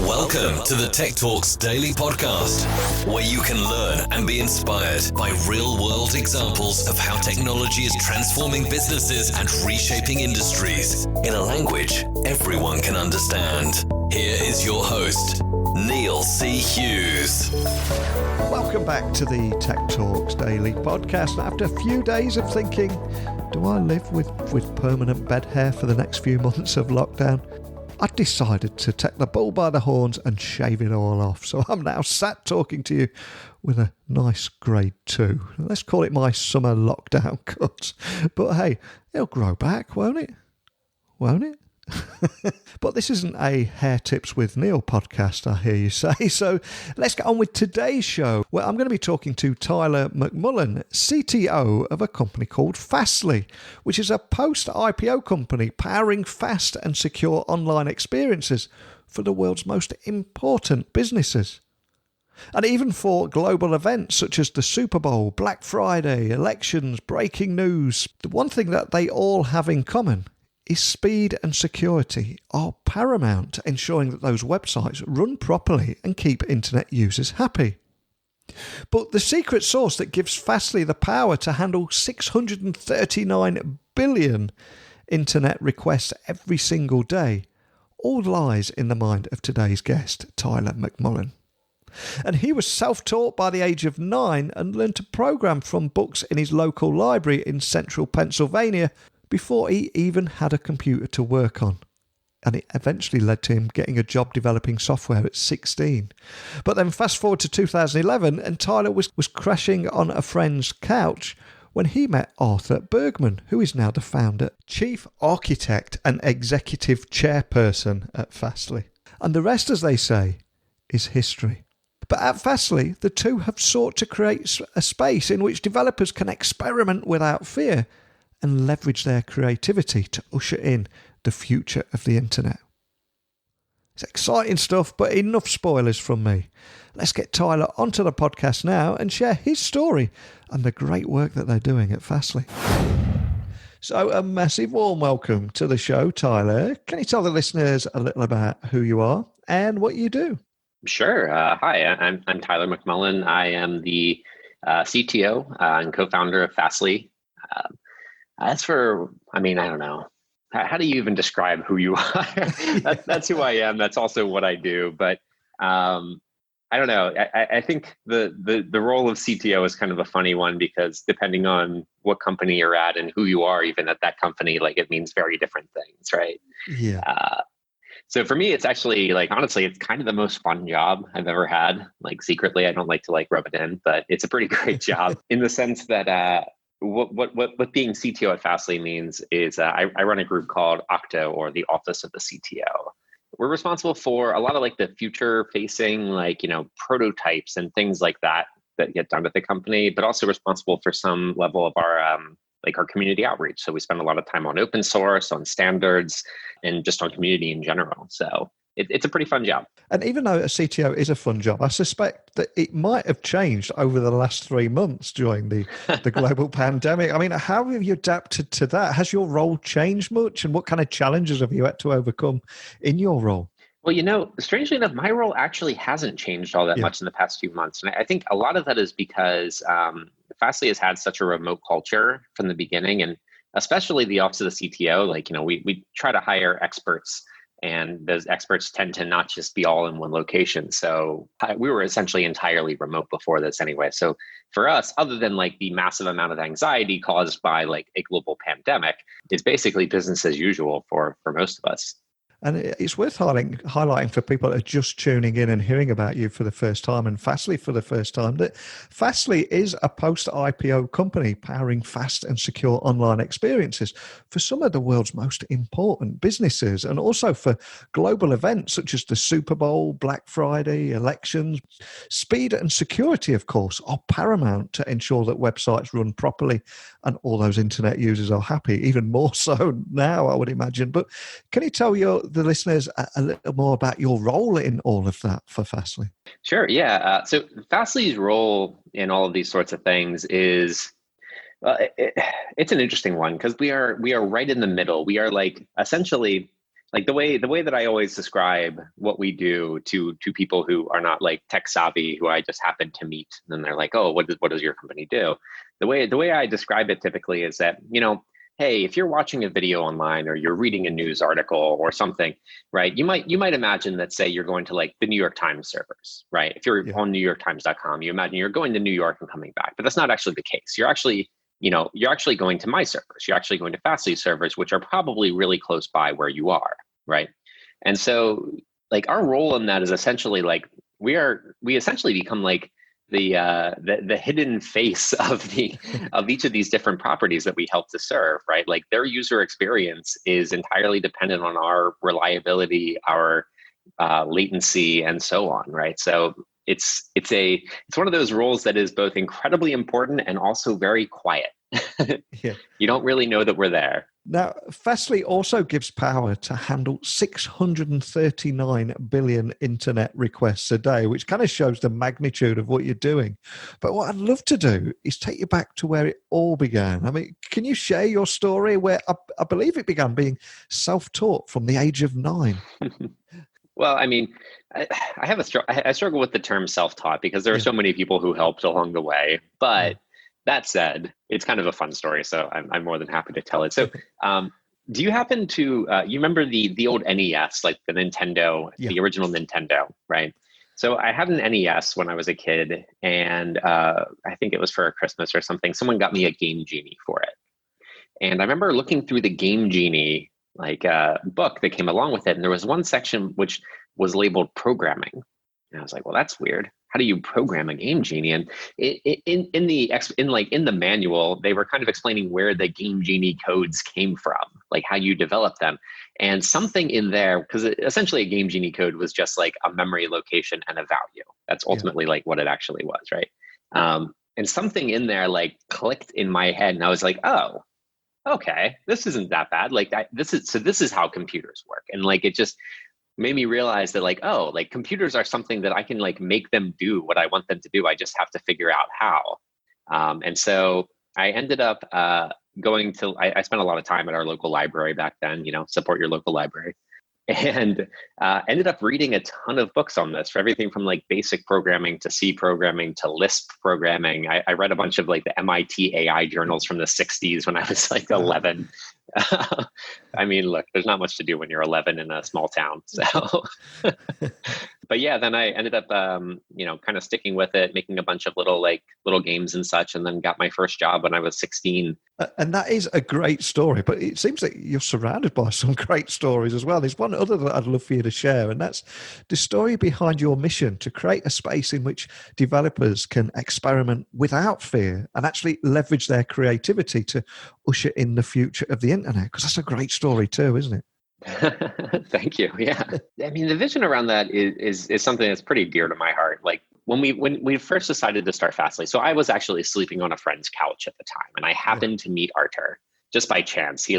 Welcome to the Tech Talks Daily Podcast, where you can learn and be inspired by real-world examples of how technology is transforming businesses and reshaping industries in a language everyone can understand. Here is your host, Neil C. Hughes. Welcome back to the Tech Talks Daily Podcast. After a few days of thinking, do I live with permanent bed hair for the next few months of lockdown? I decided to take the bull by the horns and shave it all off. So I'm now sat talking to you with a nice grade 2. Let's call it my summer lockdown cut. But hey, it'll grow back, won't it? Won't it? But this isn't a Hair Tips with Neil podcast, I hear you say. So let's get on with today's show, where I'm going to be talking to Tyler McMullen, CTO of a company called Fastly, which is a post-IPO company powering fast and secure online experiences for the world's most important businesses. And even for global events such as the Super Bowl, Black Friday, elections, breaking news, the one thing that they all have in common is speed and security are paramount to ensuring that those websites run properly and keep internet users happy. But the secret sauce that gives Fastly the power to handle 639 billion internet requests every single day all lies in the mind of today's guest, Tyler McMullen. And he was self-taught by the age of 9 and learned to program from books in his local library in central Pennsylvania before he even had a computer to work on. And it eventually led to him getting a job developing software at 16. But then fast forward to 2011 and Tyler was crashing on a friend's couch when he met Artur Bergman, who is now the founder, chief architect and executive chairperson at Fastly. And the rest, as they say, is history. But at Fastly, the two have sought to create a space in which developers can experiment without fear and leverage their creativity to usher in the future of the internet. It's exciting stuff, but enough spoilers from me. Let's get Tyler onto the podcast now and share his story and the great work that they're doing at Fastly. So a massive warm welcome to the show, Tyler. Can you tell the listeners a little about who you are and what you do? Sure. Hi, I'm Tyler McMullen. I am the CTO and co-founder of Fastly. I don't know. How do you even describe who you are? That's who I am. That's also what I do. But I don't know. I think the role of CTO is kind of a funny one because depending on what company you're at and who you are, even at that company, like it means very different things, right? Yeah. So for me, it's actually honestly, it's kind of the most fun job I've ever had. Secretly, I don't like to rub it in, but it's a pretty great job in the sense that what being CTO at Fastly means is I run a group called Octo, or the Office of the CTO. We're responsible for a lot of the future facing prototypes and things like that get done at the company, but also responsible for some level of our our community outreach. So we spend a lot of time on open source, on standards, and just on community in general. So it's a pretty fun job. And even though a CTO is a fun job, I suspect that it might have changed over the last 3 months during the global pandemic. I mean, how have you adapted to that? Has your role changed much? And what kind of challenges have you had to overcome in your role? Well, strangely enough, my role actually hasn't changed all that much in the past few months. And I think a lot of that is because Fastly has had such a remote culture from the beginning, and especially the Office of the CTO. We try to hire experts, and those experts tend to not just be all in one location. So we were essentially entirely remote before this anyway. So for us, other than the massive amount of anxiety caused by a global pandemic, it's basically business as usual for most of us. And it's worth highlighting for people that are just tuning in and hearing about you for the first time and Fastly for the first time that Fastly is a post-IPO company powering fast and secure online experiences for some of the world's most important businesses and also for global events such as the Super Bowl, Black Friday, elections. Speed and security, of course, are paramount to ensure that websites run properly and all those internet users are happy, even more so now, I would imagine. But can you tell the listeners a little more about your role in all of that for Fastly? Sure, yeah. So Fastly's role in all of these sorts of things is, it's an interesting one because we are right in the middle. We are essentially like the way that I always describe what we do to people who are not like tech savvy, who I just happen to meet, and then they're like, "Oh, what does your company do?" The way I describe it typically is that, hey, if you're watching a video online or you're reading a news article or something, right? You might imagine that, say, you're going to like the New York Times servers, right? If you're on NewYorkTimes.com, you imagine you're going to New York and coming back, but that's not actually the case. You're actually going to my servers. You're actually going to Fastly's servers, which are probably really close by where you are, right? And so, like, our role in that is essentially like we essentially become like the hidden face of each of these different properties that we help to serve, right? Like, their user experience is entirely dependent on our reliability, our latency, and so on, right? So it's one of those roles that is both incredibly important and also very quiet. Yeah. You don't really know that we're there. Now, Fastly also gives power to handle 639 billion internet requests a day, which kind of shows the magnitude of what you're doing. But what I'd love to do is take you back to where it all began. I mean, can you share your story where I believe it began being self-taught from the age of 9? Well, I mean, I struggle with the term self-taught because there are so many people who helped along the way. But that said, it's kind of a fun story, so I'm more than happy to tell it. So, do you happen to you remember the old NES, like the Nintendo, the original Nintendo, right? So I had an NES when I was a kid, and I think it was for a Christmas or something. Someone got me a Game Genie for it, and I remember looking through the Game Genie book that came along with it, and there was one section which was labeled programming, and I was like, well, that's weird. How do you program a Game Genie? And in the manual, they were kind of explaining where the Game Genie codes came from, like how you develop them. And something in there, because essentially a Game Genie code was just like a memory location and a value. That's ultimately like what it actually was, right? And something in there like clicked in my head, and I was like, oh, okay, this isn't that bad. Like this is how computers work. And like it just made me realize that like, oh, like computers are something that I can like make them do what I want them to do. I just have to figure out how. And so I ended up I spent a lot of time at our local library back then, support your local library. And ended up reading a ton of books on this, for everything from like basic programming to C programming to Lisp programming. I read a bunch of like the MIT AI journals from the 60s when I was like 11. I mean, look, there's not much to do when you're 11 in a small town. So, but yeah, then I ended up, kind of sticking with it, making a bunch of little games and such, and then got my first job when I was 16. And that is a great story, but it seems that you're surrounded by some great stories as well. There's one other that I'd love for you to share, and that's the story behind your mission to create a space in which developers can experiment without fear and actually leverage their creativity to usher in the future of the internet, because that's a great story too, isn't it? Thank you. Yeah. I mean, the vision around that is something that's pretty dear to my heart. Like when we first decided to start Fastly, so I was actually sleeping on a friend's couch at the time, and I happened to meet Artur just by chance. He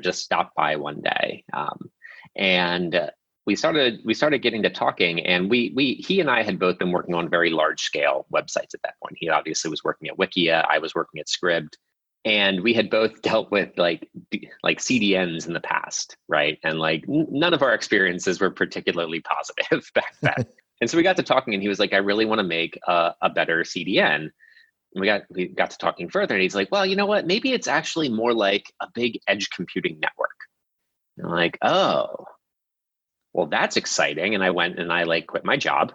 just stopped by one day. And we started getting to talking, and he and I had both been working on very large scale websites at that point. He obviously was working at Wikia. I was working at Scribd. And we had both dealt with like CDNs in the past, right? And like none of our experiences were particularly positive back then. And so we got to talking, and he was like, I really want to make a better CDN. And we got to talking further, and he's like, well, you know what? Maybe it's actually more like a big edge computing network. And I'm like, oh, well, that's exciting. And I went and I like quit my job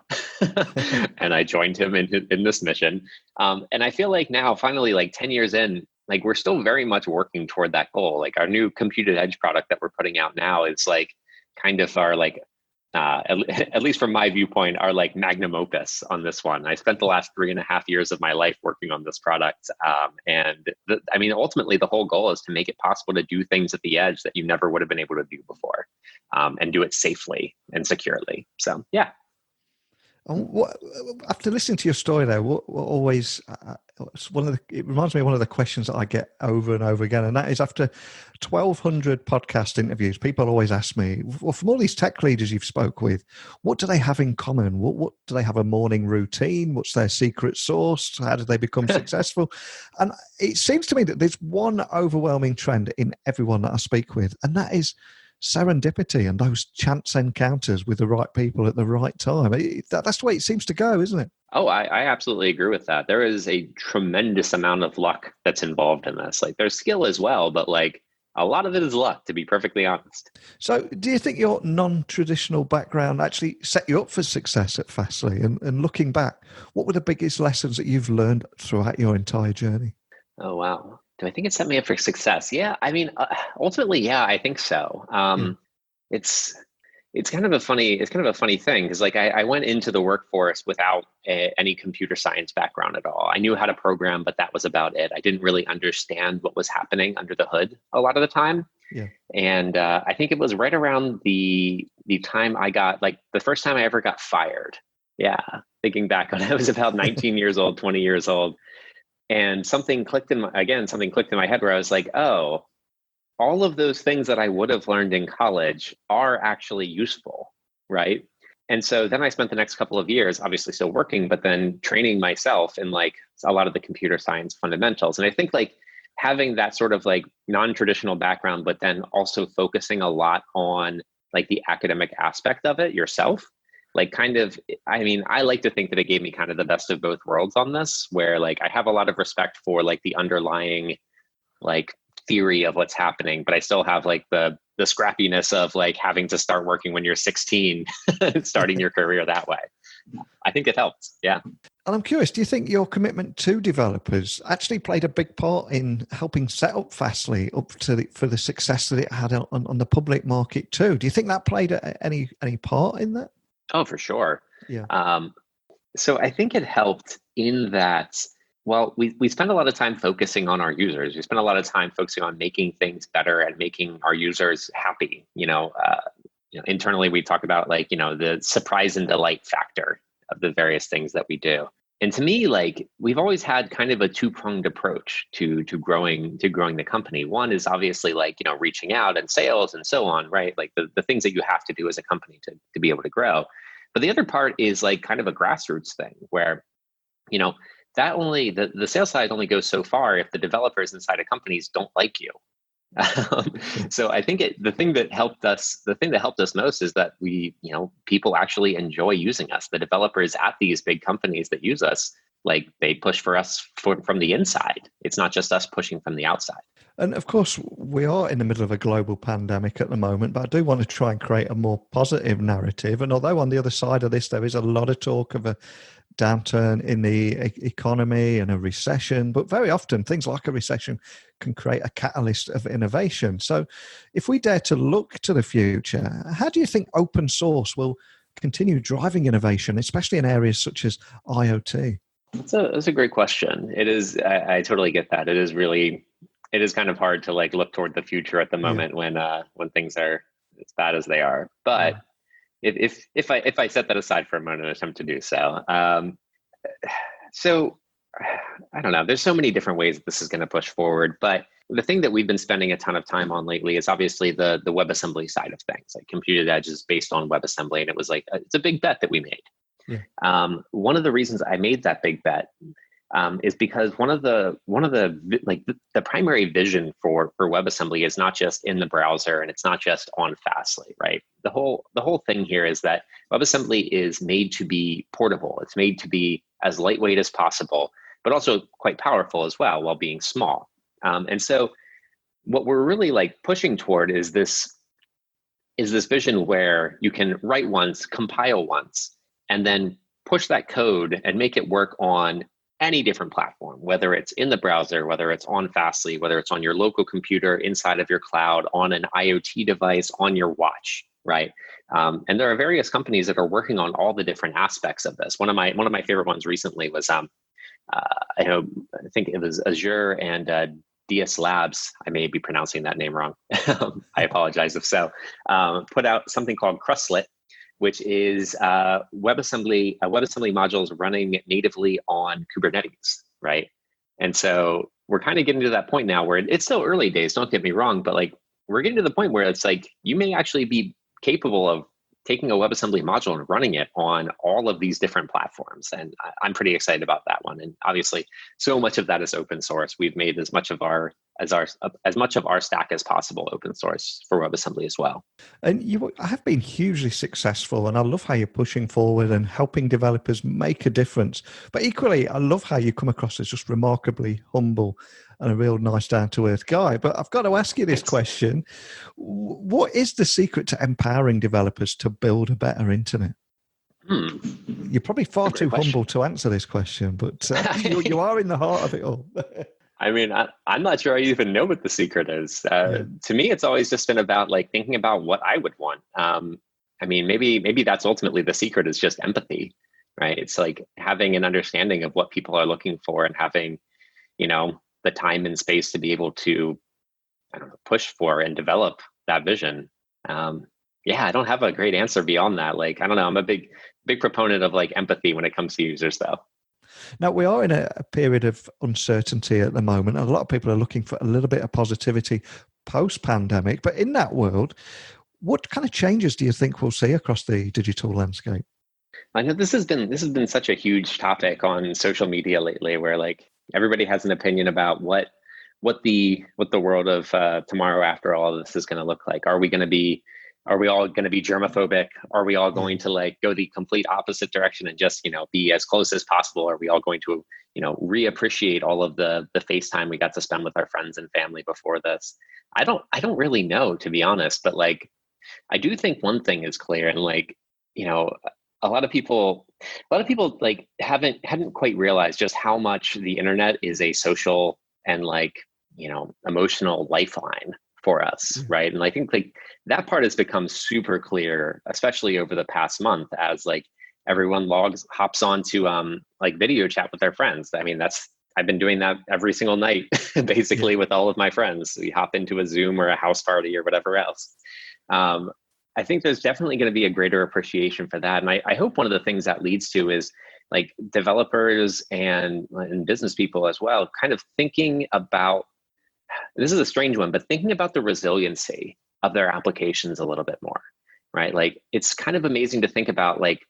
and I joined him in this mission. And I feel like now, finally, like 10 years in, like we're still very much working toward that goal. Like our new computed edge product that we're putting out now is like kind of our like, at least from my viewpoint, our like magnum opus on this one. I spent the last 3.5 years of my life working on this product. Ultimately the whole goal is to make it possible to do things at the edge that you never would have been able to do before, and do it safely and securely. So, yeah. After listening to your story there, what always it reminds me of one of the questions that I get over and over again, and that is after 1,200 podcast interviews, people always ask me, well, from all these tech leaders you've spoke with, what do they have in common? What do they have a morning routine? What's their secret sauce? How did they become successful? And it seems to me that there's one overwhelming trend in everyone that I speak with, and that is serendipity and those chance encounters with the right people at the right time. That's the way it seems to go, isn't it? Oh, I absolutely agree with that. There is a tremendous amount of luck that's involved in this. Like there's skill as well, but like a lot of it is luck, to be perfectly honest. So do you think your non-traditional background actually set you up for success at Fastly? And looking back, what were the biggest lessons that you've learned throughout your entire journey? Oh, wow. Do I think it set me up for success? Yeah, I mean, ultimately, yeah, I think so. It's kind of a funny thing because like I went into the workforce without any computer science background at all. I knew how to program, but that was about it. I didn't really understand what was happening under the hood a lot of the time. Yeah. And I think it was right around the time I got like the first time I ever got fired. Yeah, thinking back when I was about 19 years old, 20 years old, and something clicked in my head where I was like, oh, all of those things that I would have learned in college are actually useful, right? And so then I spent the next couple of years, obviously still working, but then training myself in like a lot of the computer science fundamentals. And I think like having that sort of like non-traditional background, but then also focusing a lot on like the academic aspect of it yourself, like kind of, I mean, I like to think that it gave me kind of the best of both worlds on this, where like I have a lot of respect for like the underlying like theory of what's happening, but I still have like the scrappiness of like having to start working when you're 16, starting your career that way. I think it helps. Yeah. And I'm curious, do you think your commitment to developers actually played a big part in helping set up Fastly up to for the success that it had on the public market too? Do you think that played any part in that? Oh, for sure. Yeah. So I think it helped in that, well, we spend a lot of time focusing on our users. We spend a lot of time focusing on making things better and making our users happy. Internally, we talk about like, the surprise and delight factor of the various things that we do. And to me, like we've always had kind of a two-pronged approach to growing the company. One is obviously like, reaching out and sales and so on, right? Like the things that you have to do as a company to be able to grow. But the other part is like kind of a grassroots thing where, that only the sales side only goes so far if the developers inside of companies don't like you. So I think the thing that helped us most is that we, people actually enjoy using us. The developers at these big companies that use us, like they push for us from the inside. It's not just us pushing from the outside. And of course, we are in the middle of a global pandemic at the moment, but I do want to try and create a more positive narrative. And although on the other side of this, there is a lot of talk of a downturn in the economy and a recession, but very often things like a recession can create a catalyst of innovation. So if we dare to look to the future, how do you think open source will continue driving innovation, especially in areas such as IoT? That's a great question. It is, I totally get that. It is kind of hard to like look toward the future at the moment when things are as bad as they are. But if I set that aside for a moment and attempt to do so, so I don't know. There's so many different ways that this is going to push forward. But the thing that we've been spending a ton of time on lately is obviously the WebAssembly side of things. Like Compute@Edge is based on WebAssembly, and it was like it's a big bet that we made. Yeah. One of the reasons I made that big bet is because one of the primary vision for WebAssembly is not just in the browser and it's not just on Fastly, right? The whole thing here is that WebAssembly is made to be portable. It's made to be as lightweight as possible, but also quite powerful as well while being small. And so what we're really like pushing toward is this vision where you can write once, compile once, and then push that code and make it work on any different platform, whether it's in the browser, whether it's on Fastly, whether it's on your local computer, inside of your cloud, on an IoT device, on your watch, right? And there are various companies that are working on all the different aspects of this. One of my favorite ones recently was, I think it was Azure and DS Labs. I may be pronouncing that name wrong. I apologize if so. Put out something called Crustlet, which is WebAssembly modules running natively on Kubernetes, right? And so we're kind of getting to that point now where it's still early days, don't get me wrong, but like we're getting to the point where it's like you may actually be capable of taking a WebAssembly module and running it on all of these different platforms. And I'm pretty excited about that one. And obviously, so much of that is open source. We've made as much of our stack as possible open source for WebAssembly as well. And you have been hugely successful, and I love how you're pushing forward and helping developers make a difference. But equally, I love how you come across as just remarkably humble and a real nice, down-to-earth guy. But I've got to ask you this question. What is the secret to empowering developers to build a better internet? You're probably far too humble to answer this question, but you are in the heart of it all. I mean, I'm not sure I even know what the secret is. To me, it's always just been about like thinking about what I would want. I mean, maybe that's ultimately the secret is just empathy, right? It's like having an understanding of what people are looking for and having, the time and space to be able to, push for and develop that vision. I don't have a great answer beyond that. Like, I don't know. I'm a big proponent of like empathy when it comes to users, though. Now, we are in a period of uncertainty at the moment. A lot of people are looking for a little bit of positivity post-pandemic. But in that world, what kind of changes do you think we'll see across the digital landscape? I know this has been such a huge topic on social media lately, where like everybody has an opinion about what the world of tomorrow after all of this is going to look like. Are we all going to be germophobic? Are we all going to like go the complete opposite direction and just, be as close as possible? Are we all going to, reappreciate all of the FaceTime we got to spend with our friends and family before this? I don't really know, to be honest, but like, I do think one thing is clear, and like, a lot of people like hadn't quite realized just how much the internet is a social and like, emotional lifeline for us, right? And I think like that part has become super clear, especially over the past month, as like everyone hops on to like video chat with their friends. I mean, I've been doing that every single night, basically, with all of my friends. We hop into a Zoom or a house party or whatever else. I think there's definitely going to be a greater appreciation for that. And I hope one of the things that leads to is like developers and business people as well, kind of thinking about, this is a strange one, but thinking about the resiliency of their applications a little bit more, right? Like, it's kind of amazing to think about like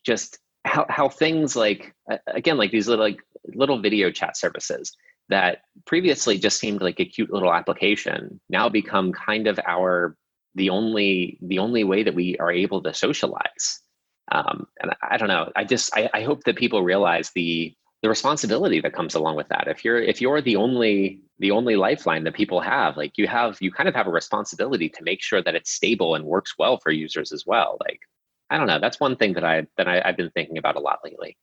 just how things like, again, like these little video chat services that previously just seemed like a cute little application now become kind of the only way that we are able to socialize. And I don't know. I hope that people realize the responsibility that comes along with that. If you're the only lifeline that people have, like you kind of have a responsibility to make sure that it's stable and works well for users as well. Like, I don't know. That's one thing that I've been thinking about a lot lately.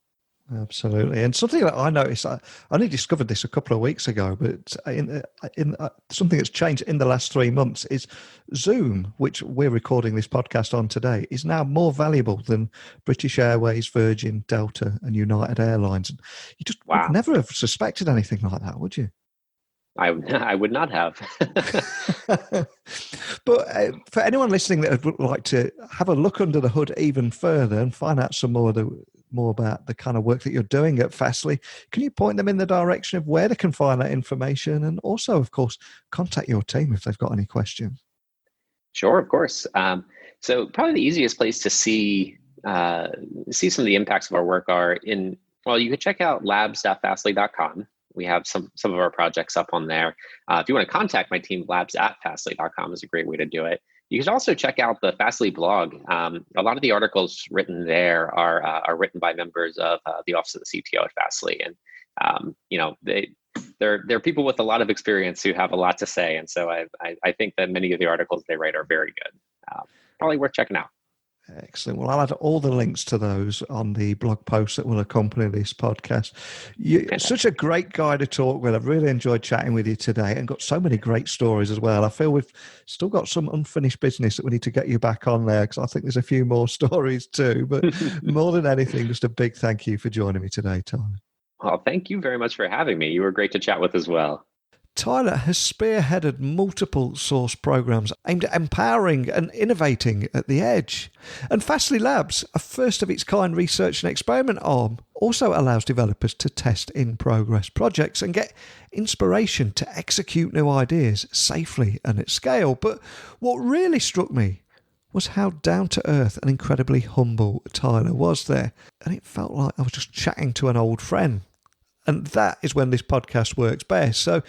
Absolutely. And something that I noticed, I only discovered this a couple of weeks ago, but in something that's changed in the last 3 months is Zoom, which we're recording this podcast on today, is now more valuable than British Airways, Virgin, Delta, and United Airlines. And you just would never have suspected anything like that, would you? I would not have. But for anyone listening that would like to have a look under the hood even further and find out some more about the kind of work that you're doing at Fastly, can you point them in the direction of where they can find that information, and also, of course, contact your team if they've got any questions? Sure, of course. So probably the easiest place to see some of the impacts of our work are you could check out labs.fastly.com. We have some of our projects up on there. If you want to contact my team, labs@fastly.com is a great way to do it. You can also check out the Fastly blog. A lot of the articles written there are written by members of the Office of the CTO at Fastly, and they're people with a lot of experience who have a lot to say. And so I think that many of the articles they write are very good. Probably worth checking out. Excellent. Well, I'll add all the links to those on the blog post that will accompany this podcast. You're such a great guy to talk with. I've really enjoyed chatting with you today and got so many great stories as well. I feel we've still got some unfinished business that we need to get you back on there, because I think there's a few more stories too. But more than anything, just a big thank you for joining me today, Tyler. Well, thank you very much for having me. You were great to chat with as well. Tyler has spearheaded multiple source programs aimed at empowering and innovating at the edge. And Fastly Labs, a first-of-its-kind research and experiment arm, also allows developers to test in-progress projects and get inspiration to execute new ideas safely and at scale. But what really struck me was how down to earth and incredibly humble Tyler was there. And it felt like I was just chatting to an old friend. And that is when this podcast works best. So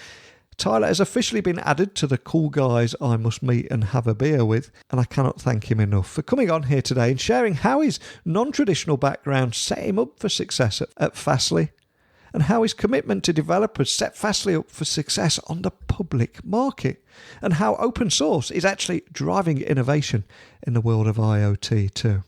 Tyler has officially been added to the cool guys I must meet and have a beer with, and I cannot thank him enough for coming on here today and sharing how his non-traditional background set him up for success at Fastly, and how his commitment to developers set Fastly up for success on the public market, and how open source is actually driving innovation in the world of IoT too.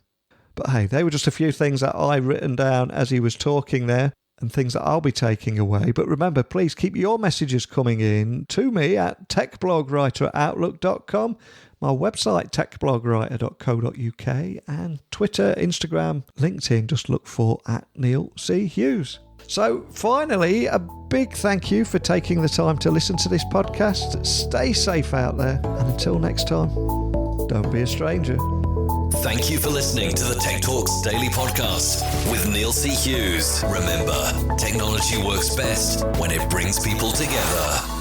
But hey, they were just a few things that I written down as he was talking there, and things that I'll be taking away. But remember, please keep your messages coming in to me at techblogwriter@outlook.com, my website techblogwriter.co.uk, and Twitter, Instagram, LinkedIn. Just look for @NeilC.Hughes. So finally, a big thank you for taking the time to listen to this podcast. Stay safe out there, and until next time, don't be a stranger. Thank you for listening to the Tech Talks Daily Podcast with Neil C. Hughes. Remember, technology works best when it brings people together.